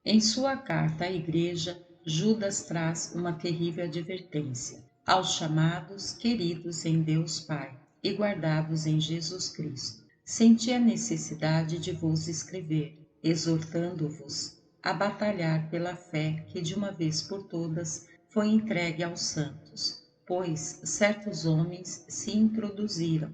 Em sua carta à Igreja, Judas traz uma terrível advertência aos chamados, queridos em Deus Pai e guardados em Jesus Cristo. Senti a necessidade de vos escrever, exortando-vos a batalhar pela fé que de uma vez por todas foi entregue aos santos, pois certos homens se introduziram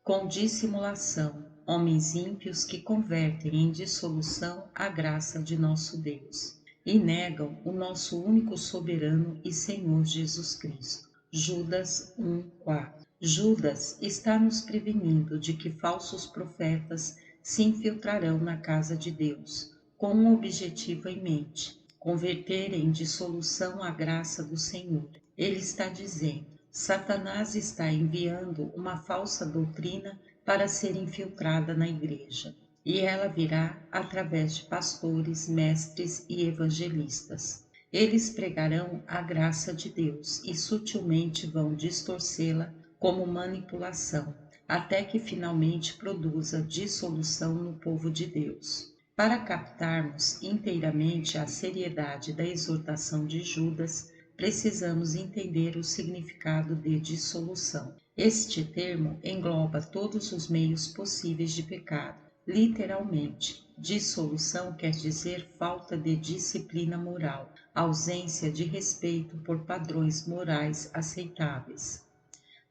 com dissimulação, homens ímpios que convertem em dissolução a graça de nosso Deus e negam o nosso único soberano e Senhor Jesus Cristo. Judas 1:4. Judas está nos prevenindo de que falsos profetas se infiltrarão na casa de Deus, com um objetivo em mente: converter em dissolução a graça do Senhor. Ele está dizendo: Satanás está enviando uma falsa doutrina para ser infiltrada na igreja, e ela virá através de pastores, mestres e evangelistas. Eles pregarão a graça de Deus e sutilmente vão distorcê-la como manipulação, até que finalmente produza dissolução no povo de Deus. Para captarmos inteiramente a seriedade da exortação de Judas, precisamos entender o significado de dissolução. Este termo engloba todos os meios possíveis de pecado. Literalmente, dissolução quer dizer falta de disciplina moral, ausência de respeito por padrões morais aceitáveis.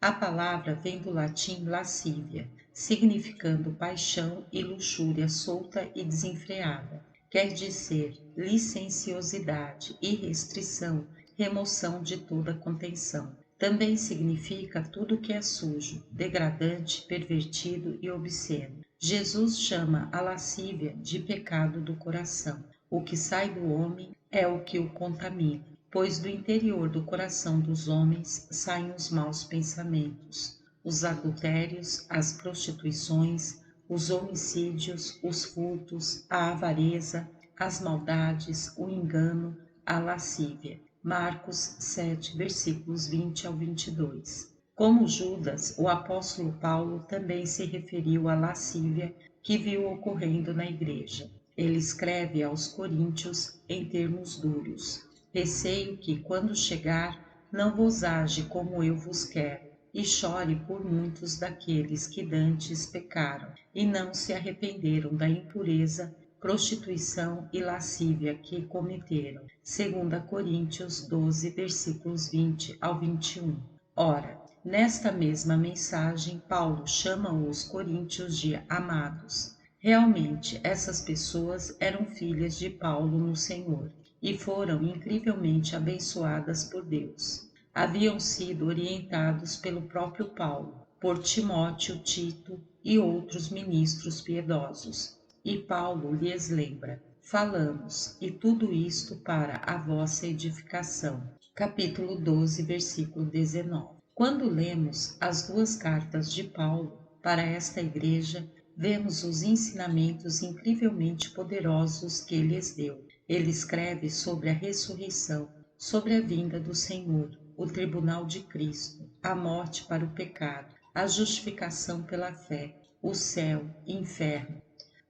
A palavra vem do latim lascívia, significando paixão e luxúria solta e desenfreada. Quer dizer licenciosidade, irrestrição, remoção de toda contenção. Também significa tudo que é sujo, degradante, pervertido e obsceno. Jesus chama a lascívia de pecado do coração. O que sai do homem é o que o contamina, pois do interior do coração dos homens saem os maus pensamentos, os adultérios, as prostituições, os homicídios, os furtos, a avareza, as maldades, o engano, a lascívia. Marcos 7, versículos 20 ao 22. Como Judas, o apóstolo Paulo também se referiu à lascívia que viu ocorrendo na igreja. Ele escreve aos coríntios em termos duros: receio que, quando chegar, não vos age como eu vos quero, e chore por muitos daqueles que dantes pecaram, e não se arrependeram da impureza, prostituição e lascívia que cometeram. 2 Coríntios 12, versículos 20 ao 21. Ora, nesta mesma mensagem, Paulo chama os coríntios de amados. Realmente, essas pessoas eram filhas de Paulo no Senhor e foram incrivelmente abençoadas por Deus. Haviam sido orientados pelo próprio Paulo, por Timóteo, Tito e outros ministros piedosos. E Paulo lhes lembra: falamos, e tudo isto para a vossa edificação. Capítulo 12, versículo 19. Quando lemos as duas cartas de Paulo para esta igreja, vemos os ensinamentos incrivelmente poderosos que lhes deu. Ele escreve sobre a ressurreição, sobre a vinda do Senhor, o tribunal de Cristo, a morte para o pecado, a justificação pela fé, o céu, inferno.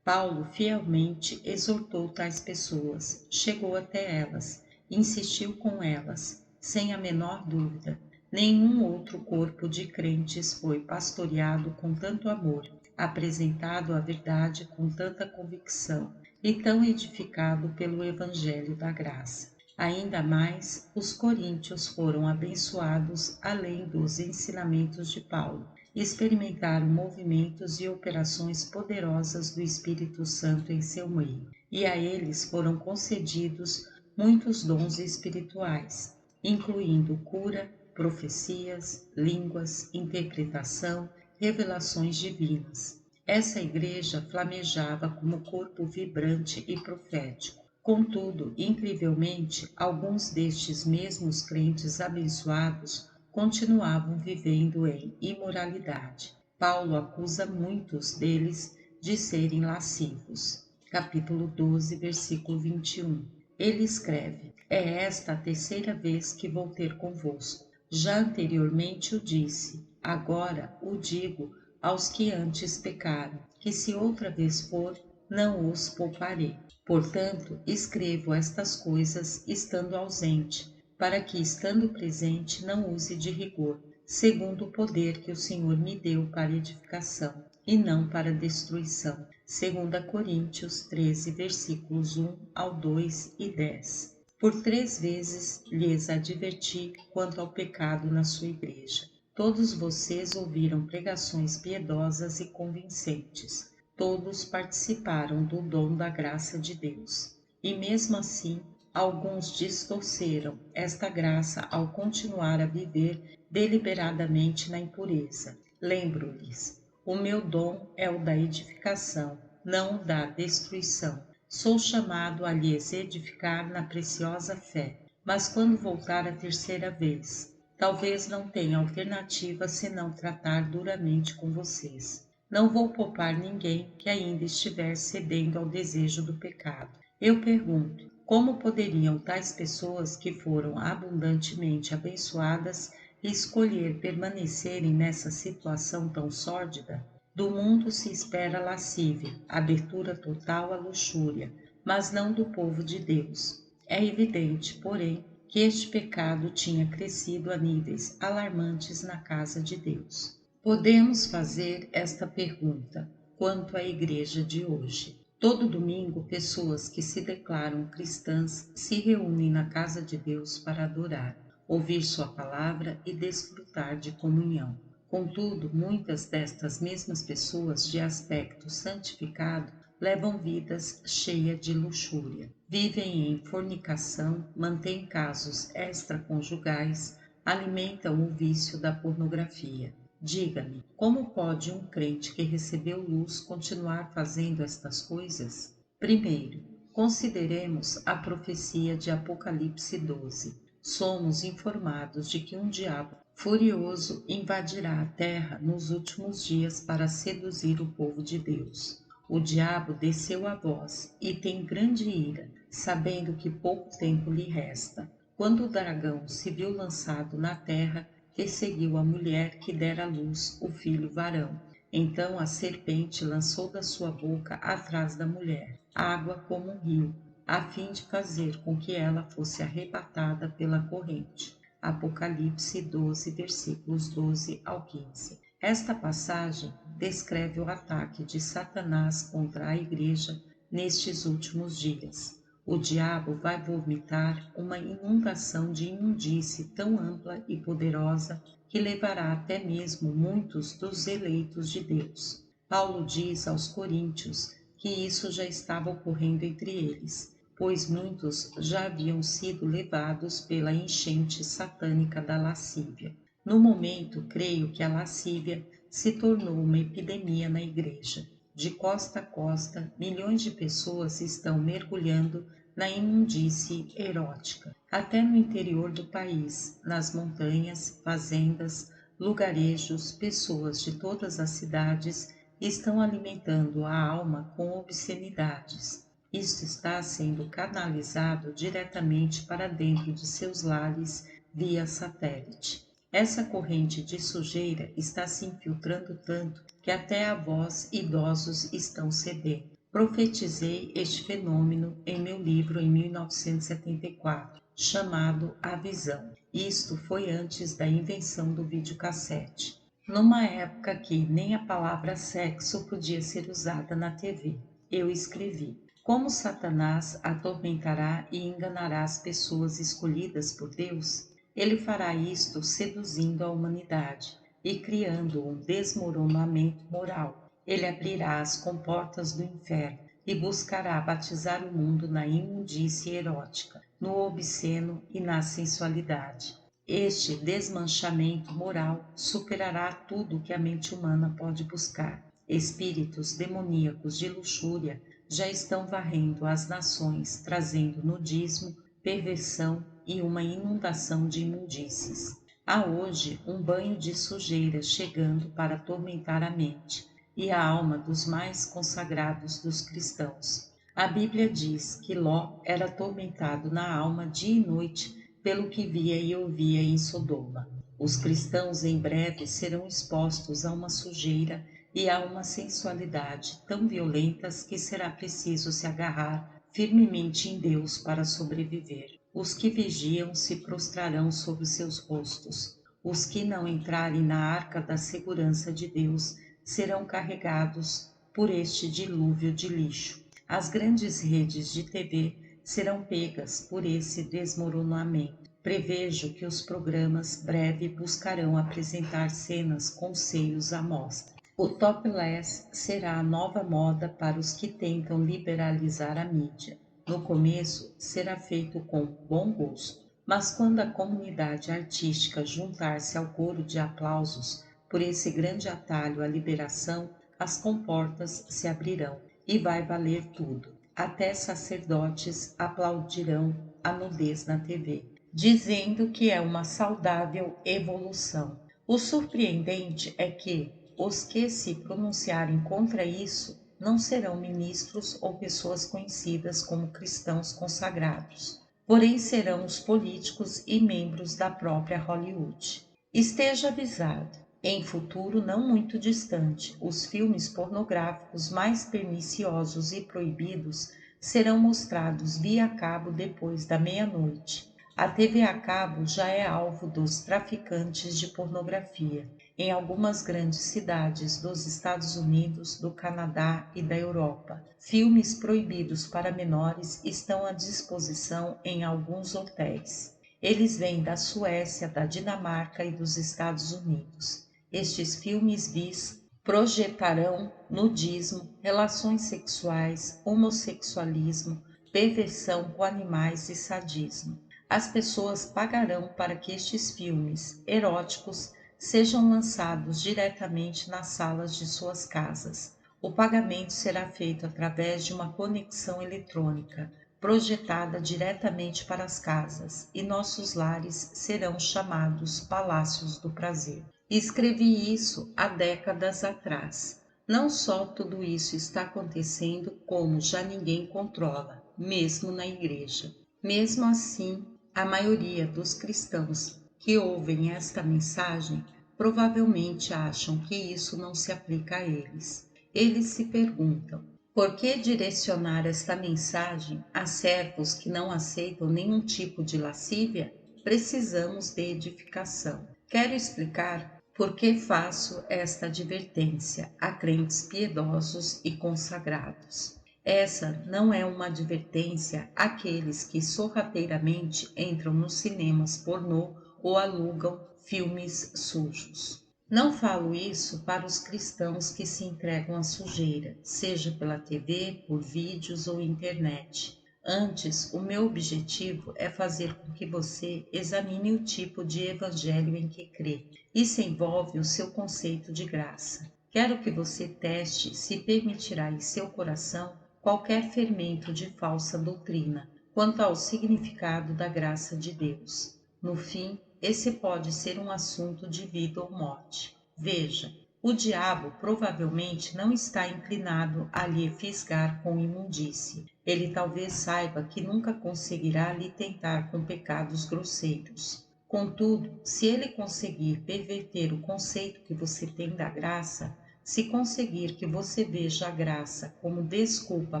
Paulo fielmente exortou tais pessoas, chegou até elas, insistiu com elas, sem a menor dúvida. Nenhum outro corpo de crentes foi pastoreado com tanto amor, apresentado a verdade com tanta convicção e tão edificado pelo Evangelho da Graça. Ainda mais, os coríntios foram abençoados além dos ensinamentos de Paulo. Experimentaram movimentos e operações poderosas do Espírito Santo em seu meio, e a eles foram concedidos muitos dons espirituais, incluindo cura, profecias, línguas, interpretação, revelações divinas. Essa igreja flamejava como corpo vibrante e profético. Contudo, incrivelmente, alguns destes mesmos crentes abençoados continuavam vivendo em imoralidade. Paulo acusa muitos deles de serem lascivos. Capítulo 12, versículo 21. Ele escreve: é esta a terceira vez que vou ter convosco. Já anteriormente o disse, agora o digo aos que antes pecaram, que se outra vez for, não os pouparei. Portanto, escrevo estas coisas estando ausente, para que, estando presente, não use de rigor, segundo o poder que o Senhor me deu para edificação, e não para destruição. 2 Coríntios 13, versículos 1 ao 2 e 10. Por 3 vezes lhes adverti quanto ao pecado na sua igreja. Todos vocês ouviram pregações piedosas e convincentes. Todos participaram do dom da graça de Deus. E mesmo assim, alguns distorceram esta graça ao continuar a viver deliberadamente na impureza. Lembro-lhes: o meu dom é o da edificação, não o da destruição. Sou chamado a lhes edificar na preciosa fé, mas quando voltar a terceira vez, talvez não tenha alternativa senão tratar duramente com vocês. Não vou poupar ninguém que ainda estiver cedendo ao desejo do pecado. Eu pergunto: como poderiam tais pessoas que foram abundantemente abençoadas escolher permanecerem nessa situação tão sórdida? Do mundo se espera lascívia, abertura total à luxúria, mas não do povo de Deus. É evidente, porém, que este pecado tinha crescido a níveis alarmantes na casa de Deus. Podemos fazer esta pergunta quanto à igreja de hoje. Todo domingo, pessoas que se declaram cristãs se reúnem na casa de Deus para adorar, ouvir sua palavra e desfrutar de comunhão. Contudo, muitas destas mesmas pessoas de aspecto santificado levam vidas cheias de luxúria. Vivem em fornicação, mantêm casos extraconjugais, alimentam o vício da pornografia. Diga-me, como pode um crente que recebeu luz continuar fazendo estas coisas? Primeiro, consideremos a profecia de Apocalipse 12. Somos informados de que um diabo furioso invadirá a terra nos últimos dias para seduzir o povo de Deus. O diabo desceu a voz e tem grande ira, sabendo que pouco tempo lhe resta. Quando o dragão se viu lançado na terra, perseguiu a mulher que dera à luz o filho varão. Então a serpente lançou da sua boca atrás da mulher água como um rio, a fim de fazer com que ela fosse arrebatada pela corrente. Apocalipse 12, versículos 12 ao 15. Esta passagem descreve o ataque de Satanás contra a igreja nestes últimos dias. O diabo vai vomitar uma inundação de imundície tão ampla e poderosa que levará até mesmo muitos dos eleitos de Deus. Paulo diz aos coríntios que isso já estava ocorrendo entre eles, pois muitos já haviam sido levados pela enchente satânica da lascívia. No momento, creio que a lascívia se tornou uma epidemia na igreja. De costa a costa, milhões de pessoas estão mergulhando na imundície erótica. Até no interior do país, nas montanhas, fazendas, lugarejos, pessoas de todas as cidades estão alimentando a alma com obscenidades. Isto está sendo canalizado diretamente para dentro de seus lares via satélite. Essa corrente de sujeira está se infiltrando tanto que até avós idosos estão cedendo. Profetizei este fenômeno em meu livro em 1974, chamado A Visão. Isto foi antes da invenção do videocassete, numa época que nem a palavra sexo podia ser usada na TV. Eu escrevi: como Satanás atormentará e enganará as pessoas escolhidas por Deus? Ele fará isto seduzindo a humanidade e criando um desmoronamento moral. Ele abrirá as comportas do inferno e buscará batizar o mundo na imundície erótica, no obsceno e na sensualidade. Este desmanchamento moral superará tudo que a mente humana pode buscar. Espíritos demoníacos de luxúria já estão varrendo as nações, trazendo nudismo, perversão e uma inundação de imundícies. Há hoje um banho de sujeira chegando para atormentar a mente e a alma dos mais consagrados dos cristãos. A Bíblia diz que Ló era atormentado na alma dia e noite pelo que via e ouvia em Sodoma. Os cristãos em breve serão expostos a uma sujeira e a uma sensualidade tão violentas que será preciso se agarrar firmemente em Deus para sobreviver. Os que vigiam se prostrarão sobre seus rostos. Os que não entrarem na arca da segurança de Deus serão carregados por este dilúvio de lixo. As grandes redes de TV serão pegas por esse desmoronamento. Prevejo que os programas breve buscarão apresentar cenas com seios à mostra. O topless será a nova moda para os que tentam liberalizar a mídia. No começo, será feito com bom gosto, mas quando a comunidade artística juntar-se ao coro de aplausos por esse grande atalho à liberação, as comportas se abrirão e vai valer tudo. Até sacerdotes aplaudirão a nudez na TV, dizendo que é uma saudável evolução. O surpreendente é que os que se pronunciarem contra isso não serão ministros ou pessoas conhecidas como cristãos consagrados, porém serão os políticos e membros da própria Hollywood. Esteja avisado, em futuro não muito distante, os filmes pornográficos mais perniciosos e proibidos serão mostrados via cabo depois da meia-noite. A TV a cabo já é alvo dos traficantes de pornografia em algumas grandes cidades dos Estados Unidos, do Canadá e da Europa. Filmes proibidos para menores estão à disposição em alguns hotéis. Eles vêm da Suécia, da Dinamarca e dos Estados Unidos. Estes filmes bis projetarão nudismo, relações sexuais, homossexualismo, perversão com animais e sadismo. As pessoas pagarão para que estes filmes eróticos sejam lançados diretamente nas salas de suas casas. O pagamento será feito através de uma conexão eletrônica, projetada diretamente para as casas, e nossos lares serão chamados Palácios do Prazer. Escrevi isso há décadas atrás. Não só tudo isso está acontecendo, como já ninguém controla, mesmo na igreja. Mesmo assim, a maioria dos cristãos que ouvem esta mensagem provavelmente acham que isso não se aplica a eles. Eles se perguntam: por que direcionar esta mensagem a servos que não aceitam nenhum tipo de lascívia? Precisamos de edificação. Quero explicar por que faço esta advertência a crentes piedosos e consagrados. Essa não é uma advertência àqueles que sorrateiramente entram nos cinemas pornô ou alugam filmes sujos. Não falo isso para os cristãos que se entregam à sujeira, seja pela TV, por vídeos ou internet. Antes, o meu objetivo é fazer com que você examine o tipo de evangelho em que crê. Isso envolve o seu conceito de graça. Quero que você teste se permitirá em seu coração qualquer fermento de falsa doutrina quanto ao significado da graça de Deus. No fim, esse pode ser um assunto de vida ou morte. Veja, o diabo provavelmente não está inclinado a lhe fisgar com imundície. Ele talvez saiba que nunca conseguirá lhe tentar com pecados grosseiros. Contudo, se ele conseguir perverter o conceito que você tem da graça, se conseguir que você veja a graça como desculpa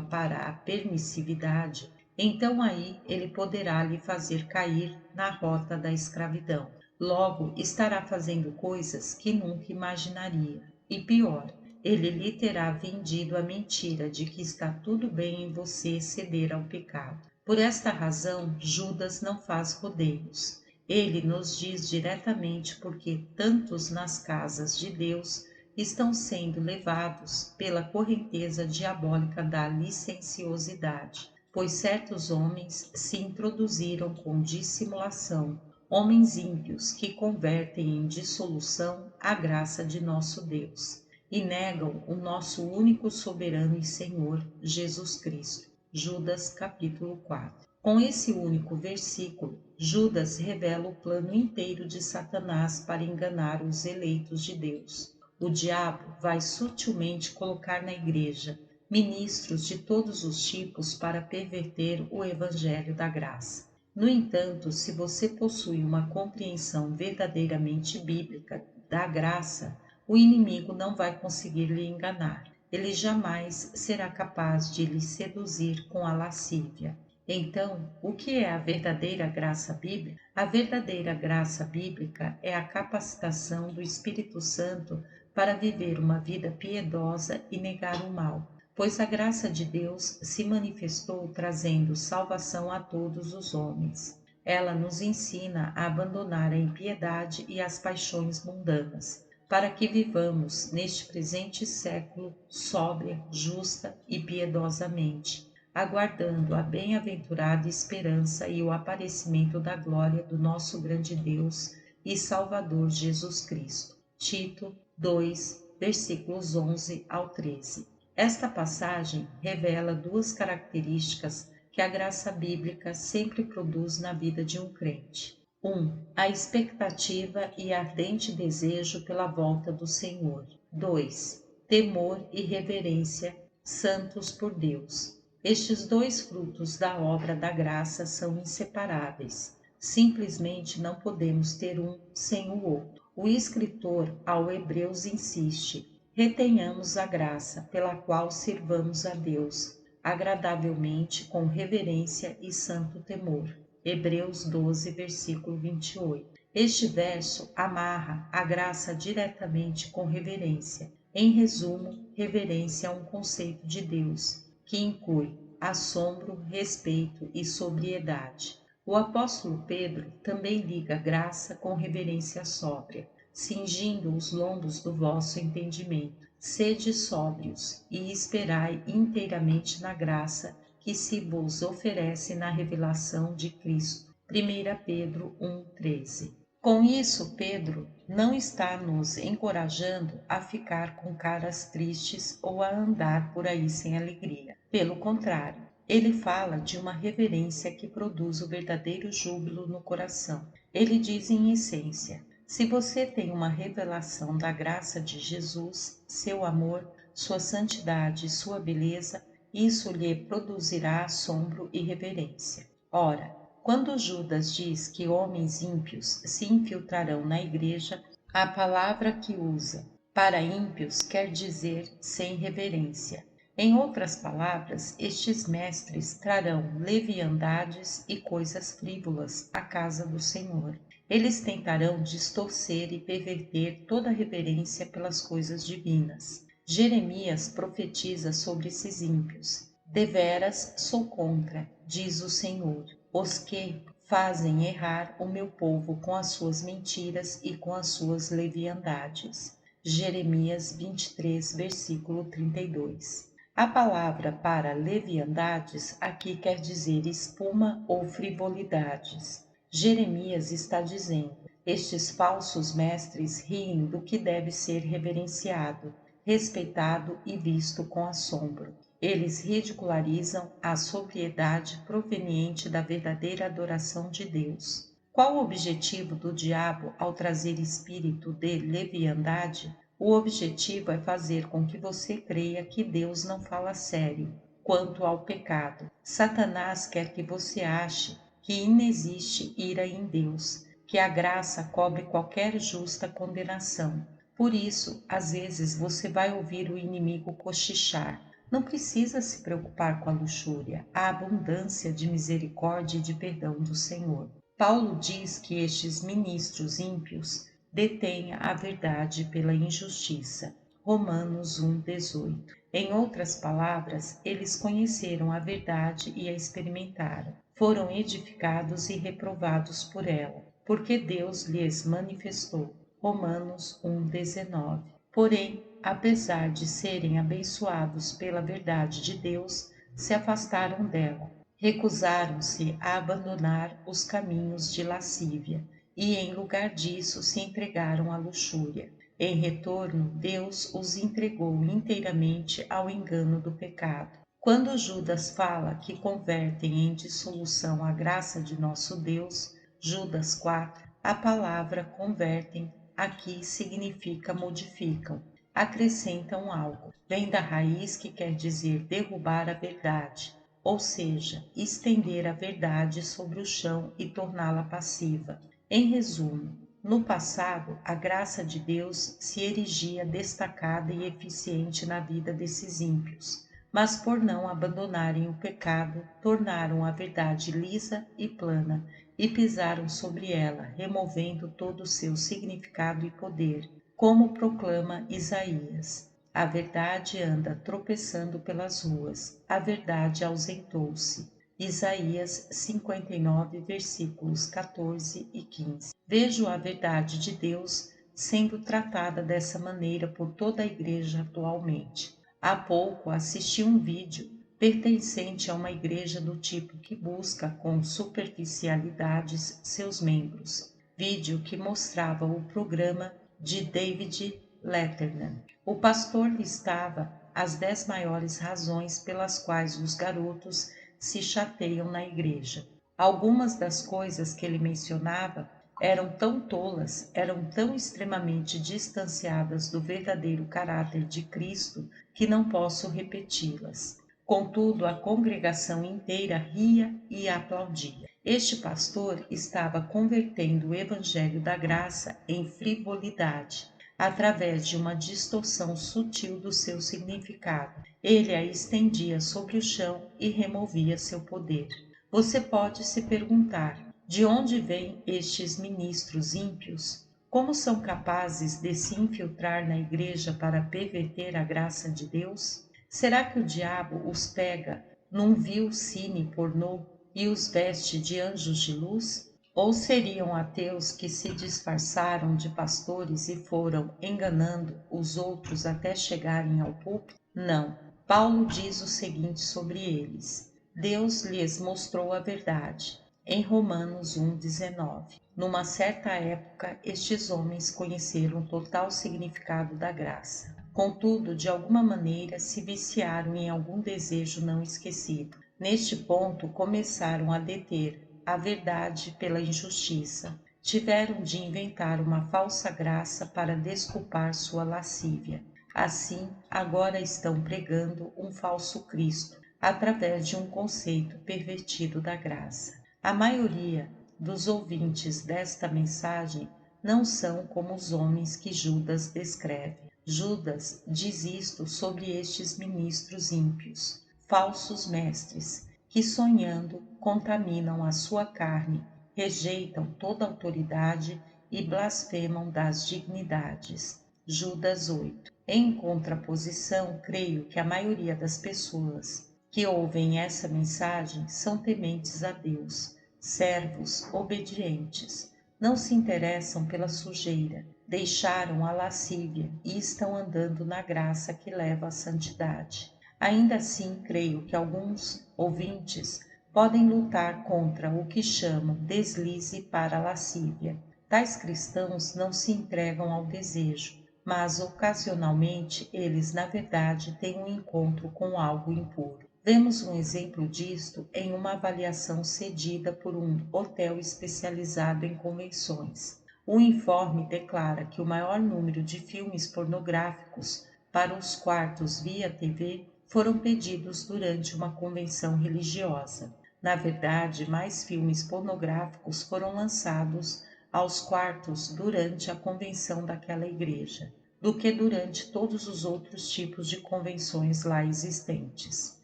para a permissividade, então aí ele poderá lhe fazer cair na rota da escravidão. Logo, estará fazendo coisas que nunca imaginaria. E pior, ele lhe terá vendido a mentira de que está tudo bem em você ceder ao pecado. Por esta razão, Judas não faz rodeios. Ele nos diz diretamente porque tantos nas casas de Deus estão sendo levados pela correnteza diabólica da licenciosidade, pois certos homens se introduziram com dissimulação, homens ímpios que convertem em dissolução a graça de nosso Deus e negam o nosso único soberano e Senhor, Jesus Cristo. Judas capítulo 4. Com esse único versículo, Judas revela o plano inteiro de Satanás para enganar os eleitos de Deus. O diabo vai sutilmente colocar na igreja ministros de todos os tipos para perverter o evangelho da graça. No entanto, se você possui uma compreensão verdadeiramente bíblica da graça, o inimigo não vai conseguir lhe enganar. ele jamais será capaz de lhe seduzir com a lascívia. Então, o que é a verdadeira graça bíblica? A verdadeira graça bíblica é a capacitação do Espírito Santo para viver uma vida piedosa e negar o mal, pois a graça de Deus se manifestou trazendo salvação a todos os homens. Ela nos ensina a abandonar a impiedade e as paixões mundanas, para que vivamos neste presente século sóbria, justa e piedosamente, aguardando a bem-aventurada esperança e o aparecimento da glória do nosso grande Deus e Salvador Jesus Cristo. Tito 2, versículos 11 ao 13. Esta passagem revela duas características que a graça bíblica sempre produz na vida de um crente. 1. A expectativa e ardente desejo pela volta do Senhor. 2. Temor e reverência santos por Deus. Estes dois frutos da obra da graça são inseparáveis. Simplesmente não podemos ter um sem o outro. O escritor ao Hebreus insiste: retenhamos a graça pela qual sirvamos a Deus agradavelmente com reverência e santo temor. Hebreus 12, versículo 28. Este verso amarra a graça diretamente com reverência. Em resumo, reverência é um conceito de Deus que inclui assombro, respeito e sobriedade. O apóstolo Pedro também liga graça com reverência sóbria, cingindo os lombos do vosso entendimento. Sede sóbrios e esperai inteiramente na graça que se vos oferece na revelação de Cristo. 1 Pedro 1,13. Com isso, Pedro não está nos encorajando a ficar com caras tristes ou a andar por aí sem alegria. Pelo contrário, ele fala de uma reverência que produz o verdadeiro júbilo no coração. Ele diz em essência: se você tem uma revelação da graça de Jesus, seu amor, sua santidade e sua beleza, isso lhe produzirá assombro e reverência. Ora, quando Judas diz que homens ímpios se infiltrarão na igreja, a palavra que usa para ímpios quer dizer sem reverência. Em outras palavras, estes mestres trarão leviandades e coisas frívolas à casa do Senhor. Eles tentarão distorcer e perverter toda a reverência pelas coisas divinas. Jeremias profetiza sobre esses ímpios: deveras sou contra, diz o Senhor, os que fazem errar o meu povo com as suas mentiras e com as suas leviandades. Jeremias 23, versículo 32. A palavra para leviandades aqui quer dizer espuma ou frivolidades. Jeremias está dizendo: estes falsos mestres riem do que deve ser reverenciado, respeitado e visto com assombro. Eles ridicularizam a sobriedade proveniente da verdadeira adoração de Deus. Qual o objetivo do diabo ao trazer espírito de leviandade? O objetivo é fazer com que você creia que Deus não fala sério quanto ao pecado. Satanás quer que você ache que inexiste ira em Deus, que a graça cobre qualquer justa condenação. Por isso, às vezes você vai ouvir o inimigo cochichar: não precisa se preocupar com a luxúria, a abundância de misericórdia e de perdão do Senhor. Paulo diz que estes ministros ímpios detêm a verdade pela injustiça. Romanos 1,18. Em outras palavras, eles conheceram a verdade e a experimentaram. Foram edificados e reprovados por ela, porque Deus lhes manifestou. Romanos 1,19. Porém, apesar de serem abençoados pela verdade de Deus, se afastaram dela. Recusaram-se a abandonar os caminhos de lascívia e, em lugar disso, se entregaram à luxúria. Em retorno, Deus os entregou inteiramente ao engano do pecado. Quando Judas fala que convertem em dissolução a graça de nosso Deus, Judas 4, a palavra convertem aqui significa modificam, acrescentam algo. Vem da raiz que quer dizer derrubar a verdade, ou seja, estender a verdade sobre o chão e torná-la passiva. Em resumo, No passado, a graça de Deus se erigia destacada e eficiente na vida desses ímpios, mas por não abandonarem o pecado, tornaram a verdade lisa e plana e pisaram sobre ela, removendo todo o seu significado e poder, como proclama Isaías. A verdade anda tropeçando pelas ruas, a verdade ausentou-se. Isaías 59, versículos 14 e 15. Vejo a verdade de Deus sendo tratada dessa maneira por toda a igreja atualmente. Há pouco assisti um vídeo pertencente a uma igreja do tipo que busca com superficialidades seus membros. Vídeo que mostrava o programa de David Letterman. O pastor listava as 10 maiores razões pelas quais os garotos se chateiam na igreja. Algumas das coisas que ele mencionava eram tão tolas, eram tão extremamente distanciadas do verdadeiro caráter de Cristo que não posso repeti-las. Contudo, a congregação inteira ria e aplaudia. Este pastor estava convertendo o evangelho da graça em frivolidade, através de uma distorção sutil do seu significado. Ele a estendia sobre o chão e removia seu poder. Você pode se perguntar: de onde vêm estes ministros ímpios? Como são capazes de se infiltrar na igreja para perverter a graça de Deus? Será que o diabo os pega num vil cine pornô e os veste de anjos de luz? Ou seriam ateus que se disfarçaram de pastores e foram enganando os outros até chegarem ao púlpito? Não. Paulo diz o seguinte sobre eles: Deus lhes mostrou a verdade. Em Romanos 1,19. Numa certa época, estes homens conheceram o total significado da graça. Contudo, de alguma maneira, se viciaram em algum desejo não esquecido. Neste ponto, começaram a deter a verdade pela injustiça. Tiveram de inventar uma falsa graça para desculpar sua lascívia. Assim, agora estão pregando um falso Cristo, através de um conceito pervertido da graça. A maioria dos ouvintes desta mensagem não são como os homens que Judas descreve. Judas diz isto sobre estes ministros ímpios, falsos mestres, que sonhando contaminam a sua carne, rejeitam toda autoridade e blasfemam das dignidades. Judas 8. Em contraposição, creio que a maioria das pessoas que ouvem essa mensagem são tementes a Deus, servos obedientes, não se interessam pela sujeira, deixaram a lascívia e estão andando na graça que leva à santidade. Ainda assim, creio que alguns ouvintes podem lutar contra o que chamo deslize para a lascívia. Tais cristãos não se entregam ao desejo, mas ocasionalmente eles, na verdade, têm um encontro com algo impuro. Vemos um exemplo disto em uma avaliação cedida por um hotel especializado em convenções. O informe declara que o maior número de filmes pornográficos para os quartos via TV foram pedidos durante uma convenção religiosa. Na verdade, mais filmes pornográficos foram lançados aos quartos durante a convenção daquela igreja do que durante todos os outros tipos de convenções lá existentes.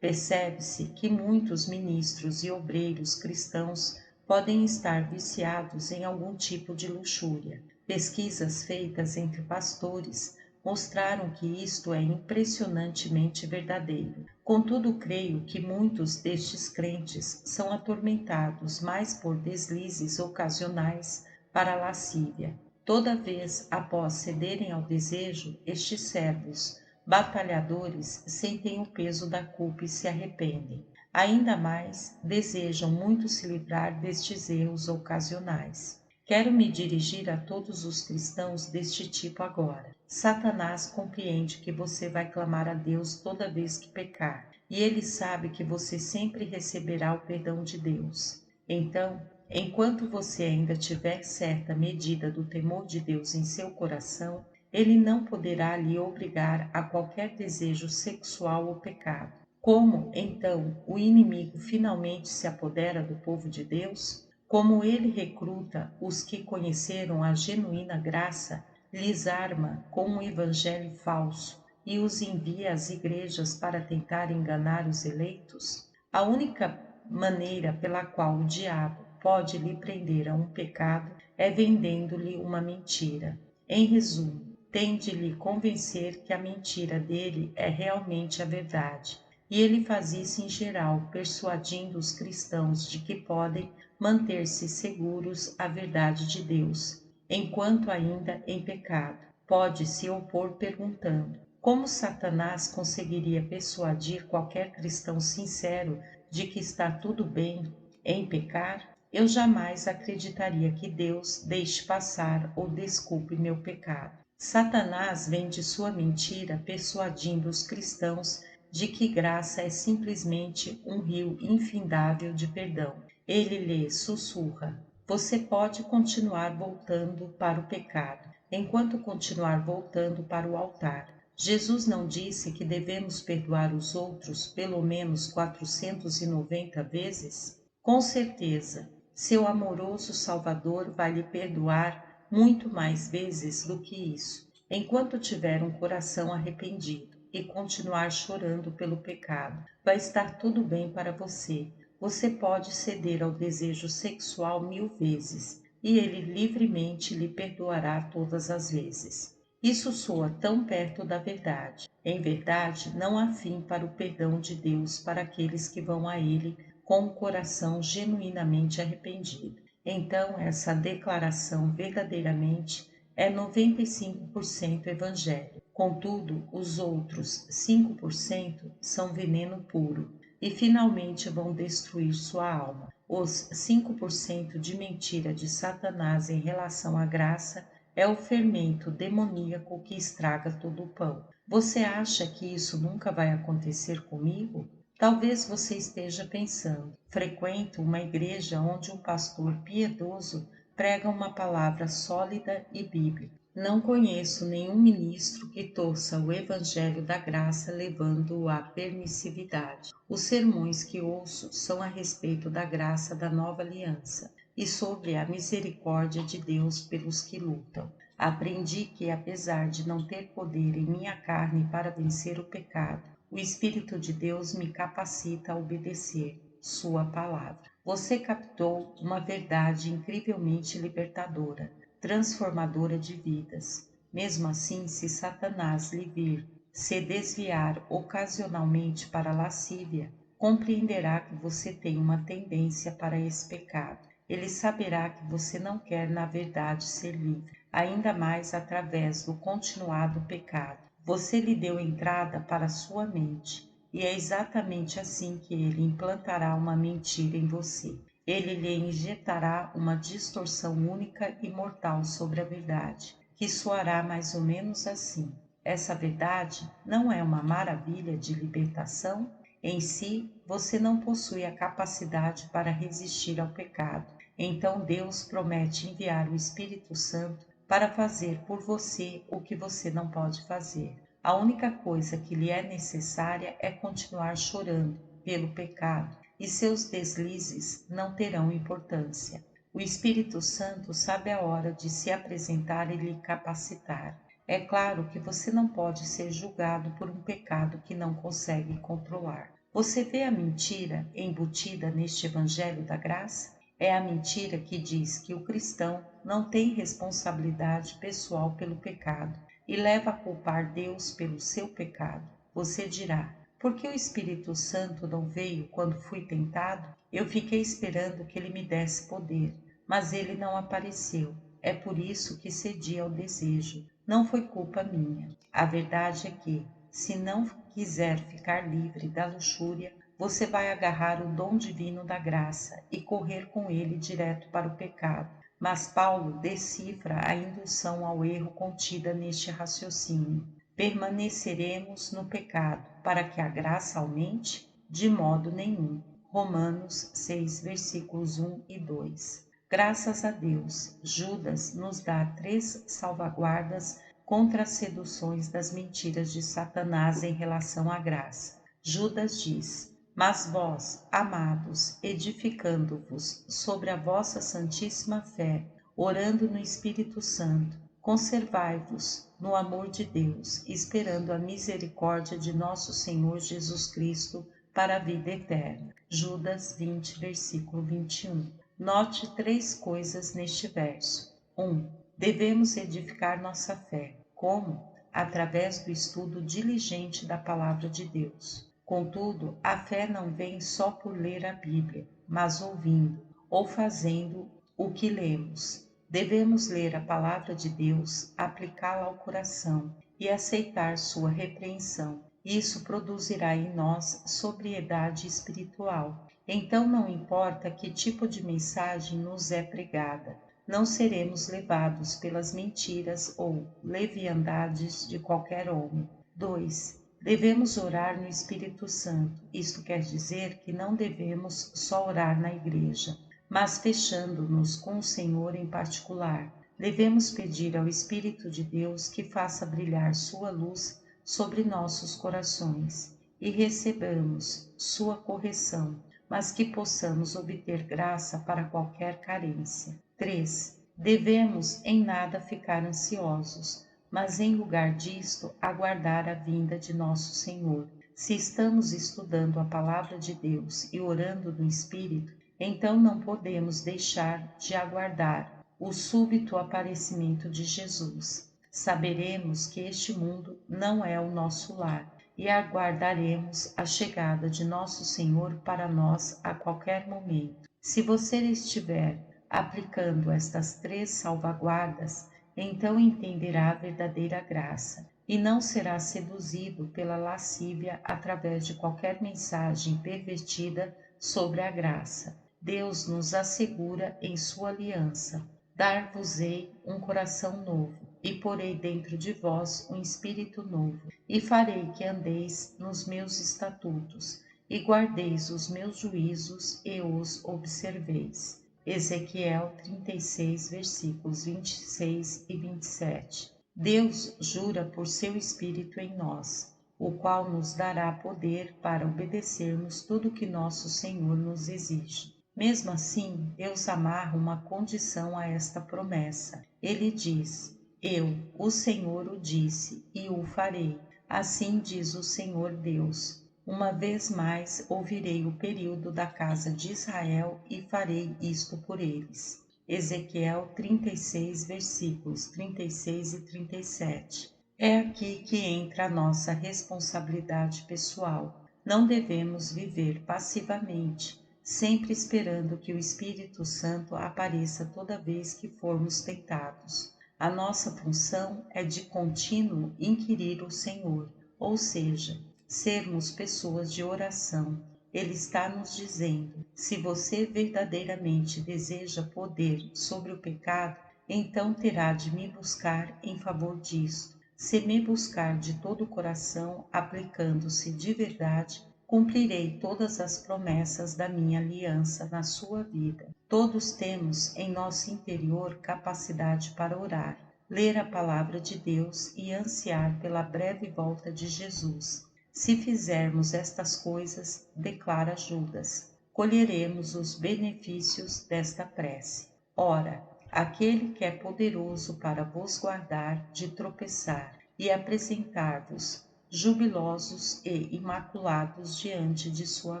Percebe-se que muitos ministros e obreiros cristãos podem estar viciados em algum tipo de luxúria. Pesquisas feitas entre pastores mostraram que isto é impressionantemente verdadeiro. Contudo, creio que muitos destes crentes são atormentados mais por deslizes ocasionais para a lascívia. Toda vez após cederem ao desejo, estes servos batalhadores sentem o peso da culpa e se arrependem. Ainda mais, desejam muito se livrar destes erros ocasionais. Quero me dirigir a todos os cristãos deste tipo agora. Satanás compreende que você vai clamar a Deus toda vez que pecar, e ele sabe que você sempre receberá o perdão de Deus. Então, enquanto você ainda tiver certa medida do temor de Deus em seu coração, ele não poderá lhe obrigar a qualquer desejo sexual ou pecado. Como, então, o inimigo finalmente se apodera do povo de Deus? Como ele recruta os que conheceram a genuína graça, lhes arma com um evangelho falso e os envia às igrejas para tentar enganar os eleitos, a única maneira pela qual o diabo pode lhe prender a um pecado é vendendo-lhe uma mentira. Em resumo, tem de lhe convencer que a mentira dele é realmente a verdade. E ele faz isso em geral, persuadindo os cristãos de que podem manter-se seguros à verdade de Deus, enquanto ainda em pecado. Pode se opor perguntando: como Satanás conseguiria persuadir qualquer cristão sincero de que está tudo bem em pecar? Eu jamais acreditaria que Deus deixe passar ou desculpe meu pecado. Satanás vende sua mentira persuadindo os cristãos de que graça é simplesmente um rio infindável de perdão. Ele lhe sussurra: você pode continuar voltando para o pecado, enquanto continuar voltando para o altar. Jesus não disse que devemos perdoar os outros pelo menos 490 vezes? Com certeza, seu amoroso Salvador vai lhe perdoar muito mais vezes do que isso, enquanto tiver um coração arrependido e continuar chorando pelo pecado. Vai estar tudo bem para você. Você pode ceder ao desejo sexual 1000 vezes e ele livremente lhe perdoará todas as vezes. Isso soa tão perto da verdade. Em verdade, não há fim para o perdão de Deus para aqueles que vão a Ele com o coração genuinamente arrependido. Então, essa declaração verdadeiramente é 95% evangelho. Contudo, os outros 5% são veneno puro e finalmente vão destruir sua alma. Os 5% de mentira de Satanás em relação à graça é o fermento demoníaco que estraga todo o pão. Você acha que isso nunca vai acontecer comigo? Talvez você esteja pensando: frequento uma igreja onde um pastor piedoso prega uma palavra sólida e bíblica. Não conheço nenhum ministro que torça o evangelho da graça levando-o à permissividade. Os sermões que ouço são a respeito da graça da nova aliança e sobre a misericórdia de Deus pelos que lutam. Aprendi que, apesar de não ter poder em minha carne para vencer o pecado, o Espírito de Deus me capacita a obedecer sua palavra. Você captou uma verdade incrivelmente libertadora, transformadora de vidas. Mesmo assim, se Satanás lhe vir se desviar ocasionalmente para a lascívia, compreenderá que você tem uma tendência para esse pecado. Ele saberá que você não quer, na verdade, ser livre, ainda mais através do continuado pecado. Você lhe deu entrada para sua mente, e é exatamente assim que ele implantará uma mentira em você. Ele lhe injetará uma distorção única e mortal sobre a verdade, que soará mais ou menos assim: essa verdade não é uma maravilha de libertação? Em si, você não possui a capacidade para resistir ao pecado. Então Deus promete enviar o Espírito Santo para fazer por você o que você não pode fazer. A única coisa que lhe é necessária é continuar chorando pelo pecado, e seus deslizes não terão importância. O Espírito Santo sabe a hora de se apresentar e lhe capacitar. É claro que você não pode ser julgado por um pecado que não consegue controlar. Você vê a mentira embutida neste Evangelho da Graça? É a mentira que diz que o cristão não tem responsabilidade pessoal pelo pecado e leva a culpar Deus pelo seu pecado. Você dirá: por que o Espírito Santo não veio quando fui tentado? Eu fiquei esperando que ele me desse poder, mas ele não apareceu. É por isso que cedi ao desejo. Não foi culpa minha. A verdade é que, se não quiser ficar livre da luxúria, você vai agarrar o dom divino da graça e correr com ele direto para o pecado. Mas Paulo decifra a indução ao erro contida neste raciocínio. Permaneceremos no pecado para que a graça aumente? De modo nenhum. Romanos 6, versículos 1 e 2. Graças a Deus, Judas nos dá 3 salvaguardas contra as seduções das mentiras de Satanás em relação à graça. Judas diz: Mas vós, amados, edificando-vos sobre a vossa santíssima fé, orando no Espírito Santo, conservai-vos no amor de Deus, esperando a misericórdia de nosso Senhor Jesus Cristo para a vida eterna. Judas 20, versículo 21. Note 3 coisas neste verso. 1. Devemos edificar nossa fé. Como? Através do estudo diligente da Palavra de Deus. Contudo, a fé não vem só por ler a Bíblia, mas ouvindo ou fazendo o que lemos. Devemos ler a Palavra de Deus, aplicá-la ao coração e aceitar sua repreensão. Isso produzirá em nós sobriedade espiritual. Então não importa que tipo de mensagem nos é pregada, não seremos levados pelas mentiras ou leviandades de qualquer homem. 2. Devemos orar no Espírito Santo. Isto quer dizer que não devemos só orar na igreja, mas fechando-nos com o Senhor em particular. Devemos pedir ao Espírito de Deus que faça brilhar sua luz sobre nossos corações e recebamos sua correção, mas que possamos obter graça para qualquer carência. 3. Devemos em nada ficar ansiosos, mas em lugar disto, aguardar a vinda de nosso Senhor. Se estamos estudando a Palavra de Deus e orando no Espírito, então não podemos deixar de aguardar o súbito aparecimento de Jesus. Saberemos que este mundo não é o nosso lar e aguardaremos a chegada de nosso Senhor para nós a qualquer momento. Se você estiver aplicando estas 3 salvaguardas, então entenderá a verdadeira graça e não será seduzido pela lascívia através de qualquer mensagem pervertida sobre a graça. Deus nos assegura em sua aliança: dar-vos-ei um coração novo, e porei dentro de vós um espírito novo, e farei que andeis nos meus estatutos, e guardeis os meus juízos e os observeis. Ezequiel 36, versículos 26 e 27. Deus jura por seu Espírito em nós, o qual nos dará poder para obedecermos tudo o que nosso Senhor nos exige. Mesmo assim, Deus amarra uma condição a esta promessa. Ele diz: Eu, o Senhor, o disse e o farei. Assim diz o Senhor Deus. Uma vez mais ouvirei o período da casa de Israel e farei isto por eles. Ezequiel 36, versículos 36 e 37. É aqui que entra a nossa responsabilidade pessoal. Não devemos viver passivamente, sempre esperando que o Espírito Santo apareça toda vez que formos tentados. A nossa função é de contínuo inquirir o Senhor, ou seja, sermos pessoas de oração. Ele está nos dizendo: se você verdadeiramente deseja poder sobre o pecado, então terá de me buscar em favor disto. Se me buscar de todo o coração, aplicando-se de verdade, cumprirei todas as promessas da minha aliança na sua vida. Todos temos em nosso interior capacidade para orar, ler a palavra de Deus e ansiar pela breve volta de Jesus. Se fizermos estas coisas, declara Judas, colheremos os benefícios desta prece. Ora, aquele que é poderoso para vos guardar de tropeçar e apresentar-vos jubilosos e imaculados diante de sua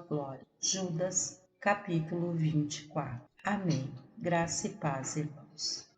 glória. Judas, capítulo 24. Amém. Graça e paz, irmãos.